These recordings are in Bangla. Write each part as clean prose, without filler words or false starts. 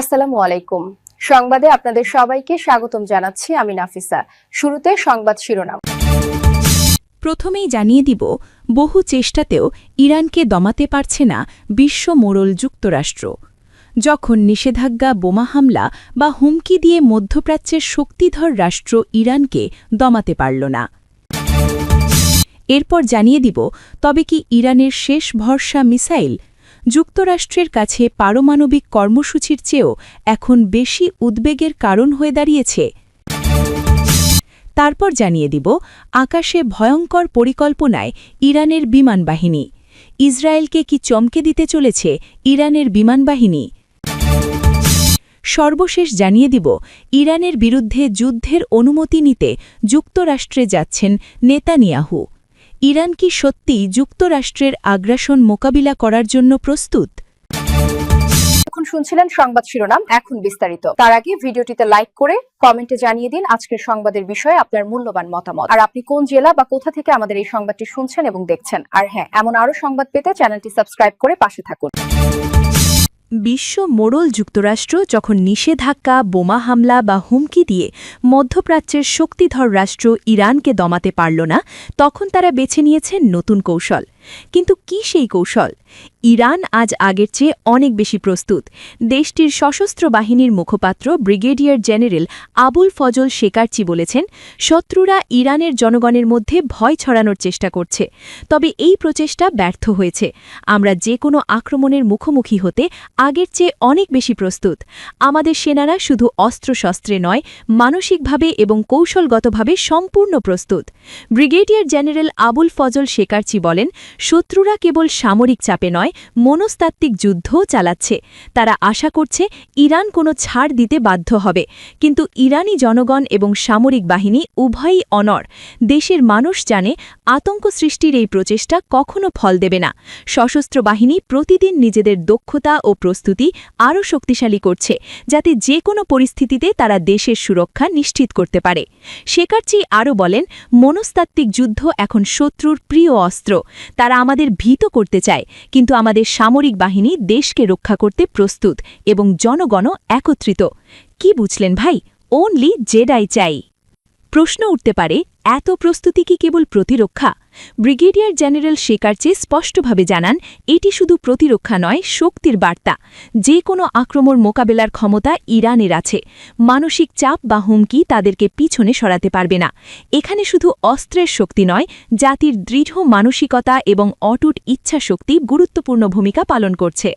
আসসালামু আলাইকুম। সংবাদে আপনাদের সবাইকে স্বাগতম জানাচ্ছি আমি নাফিসা। শুরুতে সংবাদ শিরোনাম। প্রথমেই জানিয়ে দিব, বহু চেষ্টাতেও ইরানকে দমাতে পারছে না বিশ্ব মোড়ল যুক্তরাষ্ট্র। যখন নিষেধাজ্ঞা, বোমা হামলা বা হুমকি দিয়ে মধ্যপ্রাচ্যের শক্তিধর রাষ্ট্র ইরানকে দমাতে পারল না। এরপর জানিয়ে দিব, তবে কি ইরানের শেষ ভরসা মিসাইল? যুক্তরাষ্ট্রের কাছে পারমাণবিক কর্মসূচির চেয়েও এখন বেশি উদ্বেগের কারণ হয়ে দাঁড়িয়েছে। তারপর জানিয়ে দিব, আকাশে ভয়ঙ্কর পরিকল্পনায় ইরানের বিমান বাহিনী। ইসরায়েলকে কি চমকে দিতে চলেছে ইরানের বিমান বাহিনী? সর্বশেষ জানিয়ে দিব, ইরানের বিরুদ্ধে যুদ্ধের অনুমতি নিতে যুক্তরাষ্ট্রে যাচ্ছেন নেতানিয়াহু। ইরান কি সত্যিই যুক্তরাষ্ট্রের আগ্রাসন মোকাবিলা করার জন্য প্রস্তুত? এখন শুনছিলেন সংবাদ শিরোনাম, এখন বিস্তারিত। তার আগে ভিডিওটিতে লাইক করে কমেন্টে জানিয়ে দিন আজকের সংবাদের বিষয়ে আপনার মূল্যবান মতামত, আর আপনি কোন জেলা বা কোথা থেকে আমাদের এই সংবাদটি শুনছেন এবং দেখছেন। আর হ্যাঁ, এমন আরো সংবাদ পেতে চ্যানেলটি সাবস্ক্রাইব করে পাশে থাকুন। বিশ্ব মোড়ল যুক্তরাষ্ট্র যখন নিষেধাজ্ঞা, বোমা হামলা বা হুমকি দিয়ে মধ্যপ্রাচ্যের শক্তিধর রাষ্ট্র ইরানকে দমাতে পারল না, তখন তারা বেছে নিয়েছে নতুন কৌশল। কিন্তু কি সেই কৌশল? ইরান আজ আগের চেয়ে অনেক বেশি প্রস্তুত। দেশটির সশস্ত্র বাহিনীর মুখপাত্র ব্রিগেডিয়ার জেনারেল আবুল ফজল শেকারচি বলেছেন, শত্রুরা ইরানের জনগণের মধ্যে ভয় ছড়ানোর চেষ্টা করছে, তবে এই প্রচেষ্টা ব্যর্থ হয়েছে। আমরা যে কোনো আক্রমণের মুখোমুখি হতে আগের চেয়ে অনেক বেশি প্রস্তুত। আমাদের সেনারা শুধু অস্ত্রশস্ত্রে নয়, মানসিকভাবে এবং কৌশলগতভাবে সম্পূর্ণ প্রস্তুত। ব্রিগেডিয়ার জেনারেল আবুল ফজল শেকারচি বলেন, শত্রুরা কেবল সামরিক চাপে নয়, মনস্তাত্ত্বিক যুদ্ধও চালাচ্ছে। তারা আশা করছে ইরান কোনো ছাড় দিতে বাধ্য হবে, কিন্তু ইরানি জনগণ এবং সামরিক বাহিনী উভয়ই অনড়। দেশের মানুষ জানে, আতঙ্ক সৃষ্টির এই প্রচেষ্টা কখনো ফল দেবে না। সশস্ত্র বাহিনী প্রতিদিন নিজেদের দক্ষতা ও প্রস্তুতি আরও শক্তিশালী করছে, যাতে যে কোনো পরিস্থিতিতে তারা দেশের সুরক্ষা নিশ্চিত করতে পারে। শেকারচি আরও বলেন, মনস্তাত্ত্বিক যুদ্ধ এখন শত্রুর প্রিয় অস্ত্র। তারা আমাদের ভীত করতে চায়, কিন্তু আমাদের সামরিক বাহিনী দেশকে রক্ষা করতে প্রস্তুত এবং জনগণও একত্রিত। কি বুঝলেন ভাই? ওনলি জেডাই চাই। প্রশ্ন উঠতে পারে, এত প্রস্তুতি কি কেবল প্রতিরক্ষা? ব্রিগেডিয়ার জেনারেল শেকারচি স্পষ্টভাবে জানান, এটি শুধু প্রতিরক্ষা নয়, শক্তির বার্তা। যে কোনো আক্রমণ মোকাবেলার ক্ষমতা ইরানের আছে। মানসিক চাপ বা হুমকি তাদেরকে পিছনে সরাতে পারবে না। এখানে শুধু অস্ত্রের শক্তি নয়, জাতির দৃঢ় মানসিকতা এবং অটুট ইচ্ছাশক্তি গুরুত্বপূর্ণ ভূমিকা পালন করছে।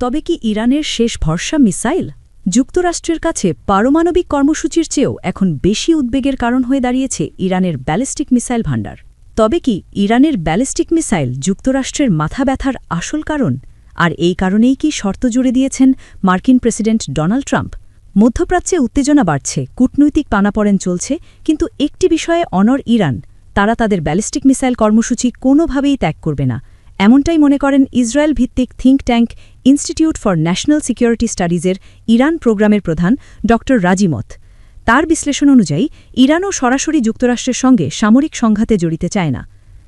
তবে কি ইরানের শেষ ভরসা মিসাইল? যুক্তরাষ্ট্রের কাছে পারমাণবিক কর্মসূচির চেয়েও এখন বেশি উদ্বেগের কারণ হয়ে দাঁড়িয়েছে ইরানের ব্যালিস্টিক মিসাইল ভাণ্ডার। তবে কি ইরানের ব্যালিস্টিক মিসাইল যুক্তরাষ্ট্রের মাথা ব্যথার আসল কারণ? আর এই কারণেই কি শর্ত জুড়ে দিয়েছেন মার্কিন প্রেসিডেন্ট ডোনাল্ড ট্রাম্প? মধ্যপ্রাচ্যে উত্তেজনা বাড়ছে, কূটনৈতিক টানাপড়েন চলছে, কিন্তু একটি বিষয়ে অনড় ইরান। তারা তাদের ব্যালিস্টিক মিসাইল কর্মসূচি কোনোভাবেই ত্যাগ করবে না। এমনটাই মনে করেন ইসরায়েল ভিত্তিক think tank institute for national security স্টাডিজের ইরান প্রোগ্রামের প্রধান ড রাজিমত। তার বিশ্লেষণ অনুযায়ী ইরানও সরাসরি যুক্তরাষ্ট্রের সঙ্গে সামরিক সংঘাতে জড়িতে চায় না।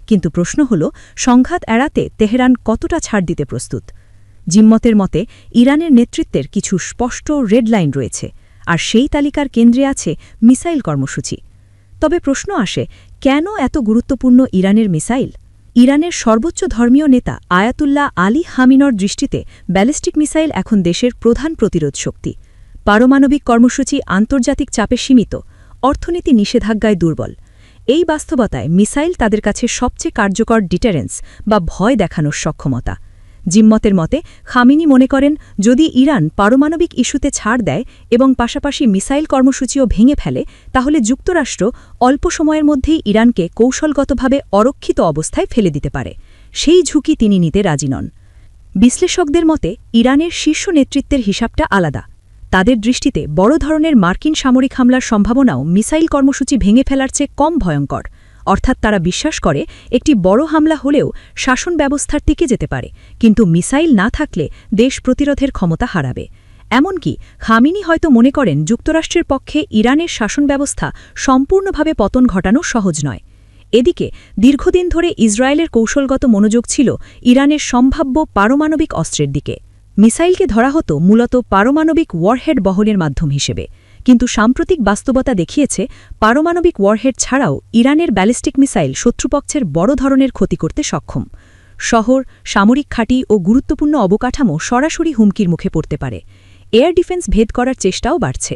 কিন্তু প্রশ্ন হল, সংঘাত এড়াতে তেহরান কতটা ছাড় দিতে প্রস্তুত? জিম্মতের মতে, ইরানের নেতৃত্বের কিছু স্পষ্ট রেড লাইন রয়েছে, আর সেই তালিকার কেন্দ্রে আছে মিসাইল কর্মসূচি। তবে প্রশ্ন আসে, কেন এত গুরুত্বপূর্ণ ইরানের মিসাইল? ইরানের সর্বোচ্চ ধর্মীয় নেতা আয়াতুল্লাহ আলী হামিনর দৃষ্টিতে ব্যালিস্টিক মিসাইল এখন দেশের প্রধান প্রতিরোধ শক্তি। পারমাণবিক কর্মসূচি আন্তর্জাতিক চাপে সীমিত, অর্থনীতি নিষেধাজ্ঞায় দুর্বল। এই বাস্তবতায় মিসাইল তাদের কাছে সবচেয়ে কার্যকর ডিটারেন্স বা ভয় দেখানোর সক্ষমতা। জিম্মতের মতে, খামিনি মনে করেন, যদি ইরান পারমাণবিক ইস্যুতে ছাড় দেয় এবং পাশাপাশি মিসাইল কর্মসূচিও ভেঙে ফেলে, তাহলে যুক্তরাষ্ট্র অল্প সময়ের মধ্যেই ইরানকে কৌশলগতভাবে অরক্ষিত অবস্থায় ফেলে দিতে পারে। সেই ঝুঁকি তিনি নিতে রাজি নন। বিশ্লেষকদের মতে, ইরানের শীর্ষ নেতৃত্বের হিসাবটা আলাদা। তাদের দৃষ্টিতে বড় ধরনের মার্কিন সামরিক হামলার সম্ভাবনাও মিসাইল কর্মসূচি ভেঙে ফেলার চেয়ে কম ভয়ঙ্কর। অর্থাৎ তারা বিশ্বাস করে, একটি বড় হামলা হলেও শাসন ব্যবস্থার টিকে যেতে পারে, কিন্তু মিসাইল না থাকলে দেশ প্রতিরোধের ক্ষমতা হারাবে। এমনকি খামিনি হয়তো মনে করেন, যুক্তরাষ্ট্রের পক্ষে ইরানের শাসন ব্যবস্থা সম্পূর্ণভাবে পতন ঘটানো সহজ নয়। এদিকে দীর্ঘদিন ধরে ইসরায়েলের কৌশলগত মনোযোগ ছিল ইরানের সম্ভাব্য পারমাণবিক অস্ত্রের দিকে। মিসাইলকে ধরা হতো মূলত পারমাণবিক ওয়ারহেড বহনের মাধ্যম হিসেবে, কিন্তু সাম্প্রতিক বাস্তবতা দেখিয়েছে পারমাণবিক ওয়ারহেড ছাড়াও ইরানের ব্যালিস্টিক মিসাইল শত্রুপক্ষের বড় ধরনের ক্ষতি করতে সক্ষম। শহর, সামরিক ঘাঁটি ও গুরুত্বপূর্ণ অবকাঠামো সরাসরি হুমকির মুখে পড়তে পারে। এয়ার ডিফেন্স ভেদ করার চেষ্টাও বাড়ছে।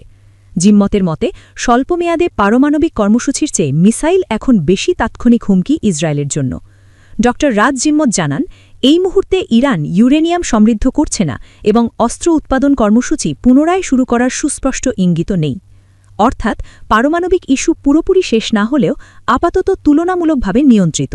জিম্মতের মতে স্বল্পমেয়াদে পারমাণবিক কর্মসূচির চেয়ে মিসাইল এখন বেশি তাৎক্ষণিক হুমকি ইসরায়েলের জন্য। ড রাজ জিম্মত জানান, এই মুহূর্তে ইরান ইউরেনিয়াম সমৃদ্ধ করছে না এবং অস্ত্র উৎপাদন কর্মসূচি পুনরায় শুরু করার সুস্পষ্ট ইঙ্গিত নেই। অর্থাৎ পারমাণবিক ইস্যু পুরোপুরি শেষ না হলেও আপাতত তুলনামূলকভাবে নিয়ন্ত্রিত।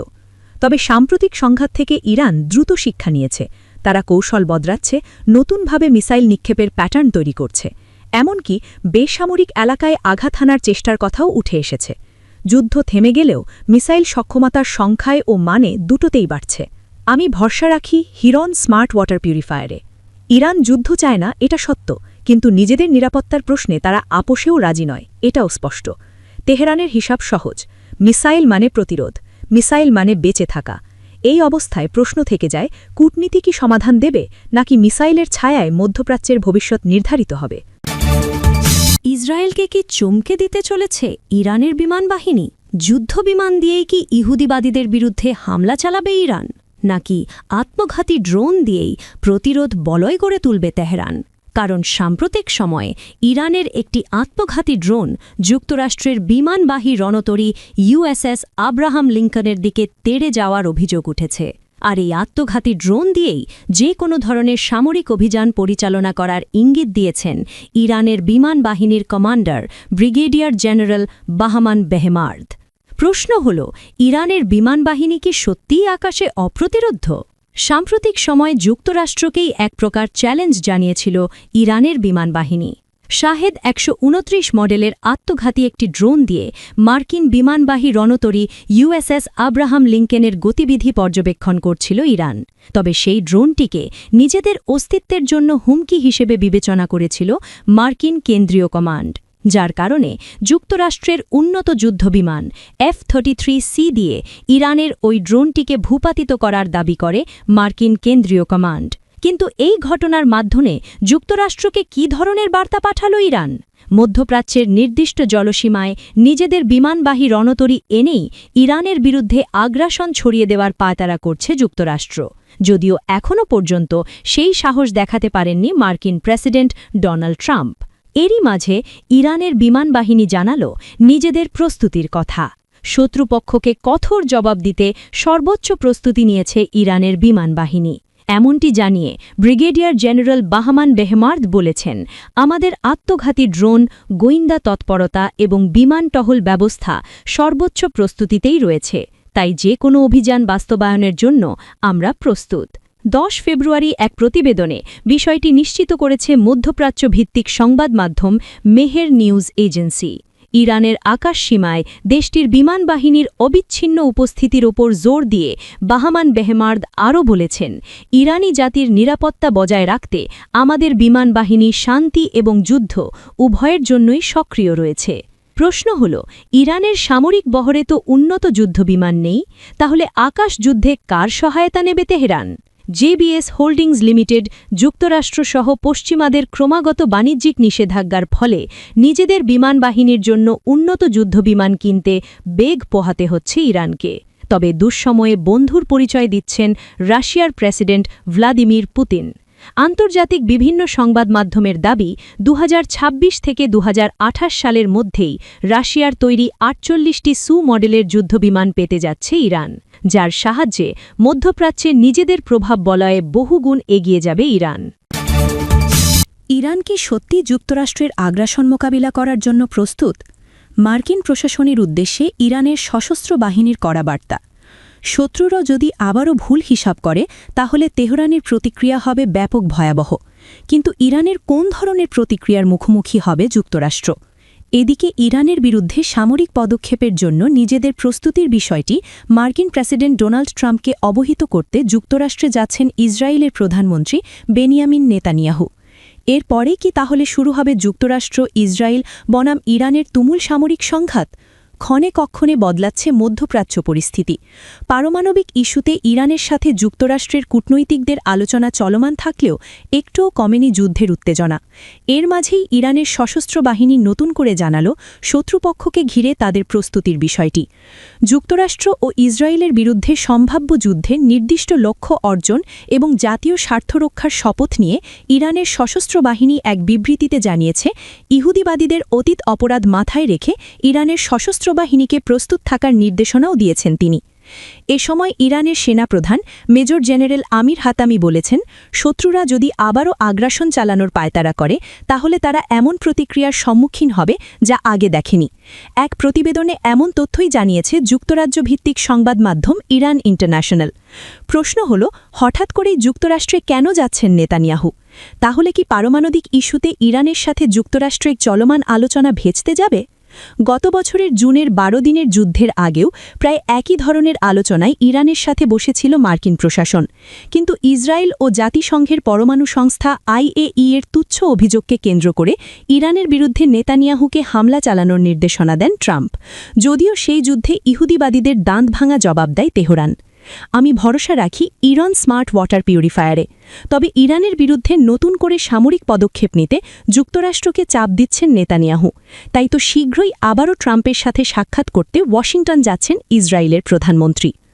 তবে সাম্প্রতিক সংঘাত থেকে ইরান দ্রুত শিক্ষা নিয়েছে। তারা কৌশল বদলাচ্ছে, নতুনভাবে মিসাইল নিক্ষেপের প্যাটার্ন তৈরি করছে। এমনকি বেসামরিক এলাকায় আঘাত হানার চেষ্টার কথাও উঠে এসেছে। যুদ্ধ থেমে গেলেও মিসাইল সক্ষমতার সংখ্যায় ও মানে দুটোতেই বাড়ছে। আমি ভরসা রাখি হিরন স্মার্ট ওয়াটার পিউরিফায়ারে। ইরান যুদ্ধ চায় না, এটা সত্য, কিন্তু নিজেদের নিরাপত্তার প্রশ্নে তারা আপোষেও রাজি নয়, এটাও স্পষ্ট। তেহরানের হিসাব সহজ, মিসাইল মানে প্রতিরোধ, মিসাইল মানে বেঁচে থাকা। এই অবস্থায় প্রশ্ন থেকে যায়, কূটনীতি কি সমাধান দেবে, নাকি মিসাইলের ছায়ায় মধ্যপ্রাচ্যের ভবিষ্যৎ নির্ধারিত হবে? ইসরায়েলকে কি চমকে দিতে চলেছে ইরানের বিমান বাহিনী? যুদ্ধ বিমান দিয়েই কি ইহুদিবাদীদের বিরুদ্ধে হামলা চালাবে ইরান, নাকি আত্মঘাতী ড্রোন দিয়েই প্রতিরোধ বলয় গড়ে তুলবে তেহরান? কারণ সাম্প্রতিক সময়ে ইরানের একটি আত্মঘাতী ড্রোন যুক্তরাষ্ট্রের বিমানবাহী রণতরী ইউএসএস আব্রাহাম লিঙ্কনের দিকে তেড়ে যাওয়ার অভিযোগ উঠেছে। আর এই আত্মঘাতী ড্রোন দিয়েই যে কোনো ধরনের সামরিক অভিযান পরিচালনা করার ইঙ্গিত দিয়েছেন ইরানের বিমান বাহিনীর কমান্ডার ব্রিগেডিয়ার জেনারেল বাহমান বেহমার্দ। প্রশ্ন হল, ইরানের বিমান বাহিনী কি সত্যিই আকাশে অপ্রতিরোধ্য? সাম্প্রতিক সময়ে যুক্তরাষ্ট্রকেই এক প্রকার চ্যালেঞ্জ জানিয়েছিল ইরানের বিমান বাহিনী। শাহেদ ১২৯ মডেলের আত্মঘাতী একটি ড্রোন দিয়ে মার্কিন বিমানবাহী রণতরী ইউএসএস আব্রাহাম লিঙ্কনের গতিবিধি পর্যবেক্ষণ করছিল ইরান। তবে সেই ড্রোনটিকে নিজেদের অস্তিত্বের জন্য হুমকি হিসেবে বিবেচনা করেছিল মার্কিন কেন্দ্রীয় কমান্ড, যার কারণে যুক্তরাষ্ট্রের উন্নত যুদ্ধবিমান F-33C দিয়ে ইরানের ওই ড্রোনটিকে ভূপাতিত করার দাবি করে মার্কিন কেন্দ্রীয় কমান্ড। কিন্তু এই ঘটনার মাধ্যমে যুক্তরাষ্ট্রকে কী ধরনের বার্তা পাঠাল ইরান? মধ্যপ্রাচ্যের নির্দিষ্ট জলসীমায় নিজেদের বিমানবাহী রণতরী এনেই ইরানের বিরুদ্ধে আগ্রাসন ছড়িয়ে দেওয়ার পায়তারা করছে যুক্তরাষ্ট্র, যদিও এখনও পর্যন্ত সেই সাহস দেখাতে পারেননি মার্কিন প্রেসিডেন্ট ডোনাল্ড ট্রাম্প। এরই মাঝে ইরানের বিমান বাহিনী জানাল নিজেদের প্রস্তুতির কথা। শত্রুপক্ষকে কঠোর জবাব দিতে সর্বোচ্চ প্রস্তুতি নিয়েছে ইরানের বিমান বাহিনী। এমনটি জানিয়ে ব্রিগেডিয়ার জেনারেল বাহমান বেহমার্দ বলেছেন, আমাদের আত্মঘাতী ড্রোন, গোয়েন্দা তৎপরতা এবং বিমান টহল ব্যবস্থা সর্বোচ্চ প্রস্তুতিতেই রয়েছে, তাই যে কোনো অভিযান বাস্তবায়নের জন্য আমরা প্রস্তুত। 10 ফেব্রুয়ারি এক প্রতিবেদনে বিষয়টি নিশ্চিত করেছে মধ্যপ্রাচ্য ভিত্তিক সংবাদ মাধ্যম মেহের নিউজ এজেন্সি। ইরানের আকাশ সীমায় দেশটির বিমান বাহিনীর অবিচ্ছিন্ন উপস্থিতির ওপর জোর দিয়ে বাহমান বেহমার্দ আরও বলেছেন, ইরানি জাতির নিরাপত্তা বজায় রাখতে আমাদের বিমান বাহিনী শান্তি এবং যুদ্ধ উভয়ের জন্যই সক্রিয় রয়েছে। প্রশ্ন হল, ইরানের সামরিক বহরে তো উন্নত যুদ্ধবিমান নেই, তাহলে আকাশ যুদ্ধে কার সহায়তা নেবে তেহরান? জেবিএস হোল্ডিংস লিমিটেড যুক্তরাষ্ট্রসহ পশ্চিমাদের ক্রমাগত বাণিজ্যিক নিষেধাজ্ঞার ফলে নিজেদের বিমান বাহিনীর জন্য উন্নত যুদ্ধবিমান কিনতে বেগ পোহাতে হচ্ছে ইরানকে। তবে দুঃসময়ে বন্ধুর পরিচয় দিচ্ছেন রাশিয়ার প্রেসিডেন্ট ভ্লাদিমির পুতিন। আন্তর্জাতিক বিভিন্ন সংবাদ মাধ্যমের দাবি, 2026 থেকে 2028 সালের মধ্যেই রাশিয়ার তৈরি 48টি সু মডেলের যুদ্ধবিমান পেতে যাচ্ছে ইরান, যার সাহায্যে মধ্যপ্রাচ্যে নিজেদের প্রভাব বলয়ে বহুগুণ এগিয়ে যাবে ইরান। ইরান কি সত্যি যুক্তরাষ্ট্রের আগ্রাসন মোকাবিলা করার জন্য প্রস্তুত? মার্কিন প্রশাসনের উদ্দেশ্যে ইরানের সশস্ত্র বাহিনীর কড়া বার্তা। শত্রুরা যদি আবারও ভুল হিসাব করে তাহলে তেহরানের প্রতিক্রিয়া হবে ব্যাপক ভয়াবহ। কিন্তু ইরানের কোন ধরনের প্রতিক্রিয়ার মুখোমুখি হবে যুক্তরাষ্ট্র? এদিকে ইরানের বিরুদ্ধে সামরিক পদক্ষেপের জন্য নিজেদের প্রস্তুতির বিষয়টি মার্কিন প্রেসিডেন্ট ডোনাল্ড ট্রাম্পকে অবহিত করতে যুক্তরাষ্ট্রে যাচ্ছেন ইসরায়েলের প্রধানমন্ত্রী বেনিয়ামিন নেতানিয়াহু। এরপরে কি তাহলে শুরু হবে যুক্তরাষ্ট্র ইসরায়েল বনাম ইরানের তুমুল সামরিক সংঘাত? ক্ষণে কক্ষণে বদলাচ্ছে মধ্যপ্রাচ্য পরিস্থিতি। পারমাণবিক ইস্যুতে ইরানের সাথে যুক্তরাষ্ট্রের কূটনৈতিকদের আলোচনা চলমান থাকলেও একটুও কমেনি যুদ্ধের উত্তেজনা। এর মাঝেই ইরানের সশস্ত্র বাহিনী নতুন করে জানাল শত্রুপক্ষকে ঘিরে তাদের প্রস্তুতির বিষয়টি। যুক্তরাষ্ট্র ও ইসরায়েলের বিরুদ্ধে সম্ভাব্য যুদ্ধে নির্দিষ্ট লক্ষ্য অর্জন এবং জাতীয় স্বার্থ রক্ষার শপথ নিয়ে ইরানের সশস্ত্র বাহিনী এক বিবৃতিতে জানিয়েছে, ইহুদিবাদীদের অতীত অপরাধ মাথায় রেখে ইরানের সশস্ত্র বাহিনীকে প্রস্তুত থাকার নির্দেশনাও দিয়েছেন তিনি। এ সময় ইরানের সেনাপ্রধান মেজর জেনারেল আমির হাতামি বলেছেন, শত্রুরা যদি আবারও আগ্রাসন চালানোর পায়তারা করে তাহলে তারা এমন প্রতিক্রিয়ার সম্মুখীন হবে যা আগে দেখেনি। এক প্রতিবেদনে এমন তথ্যই জানিয়েছে যুক্তরাজ্য ভিত্তিক সংবাদ মাধ্যম ইরান ইন্টারন্যাশনাল। প্রশ্ন হল, হঠাৎ করেই যুক্তরাষ্ট্রে কেন যাচ্ছেন নেতানিয়াহু? তাহলে কি পারমাণবিক ইস্যুতে ইরানের সাথে যুক্তরাষ্ট্রের চলমান আলোচনা ভেস্তে যাবে? গত বছরের জুনের 12 দিনের যুদ্ধের আগেও প্রায় একই ধরনের আলোচনায় ইরানের সাথে বসেছিল মার্কিন প্রশাসন, কিন্তু ইসরায়েল ও জাতিসংঘের পরমাণু সংস্থা IAEA এর তুচ্ছ অভিযোগকে কেন্দ্র করে ইরানের বিরুদ্ধে নেতানিয়াহুকে হামলা চালানোর নির্দেশনা দেন ট্রাম্প, যদিও সেই যুদ্ধে ইহুদিবাদীদের দাঁত ভাঙা জবাব দেয় তেহরান। আমি ভরসা রাখি ইরান স্মার্ট ওয়াটার পিউরিফায়ারে, তবে ইরানের বিরুদ্ধে নতুন করে সামরিক পদক্ষেপ নিতে যুক্তরাষ্ট্রকে চাপ দিচ্ছেন নেতানিয়াহু। তাই তো শীঘ্রই আবারও ট্রাম্পের সাথে সাক্ষাৎ করতে ওয়াশিংটন যাচ্ছেন ইসরায়েলের প্রধানমন্ত্রী।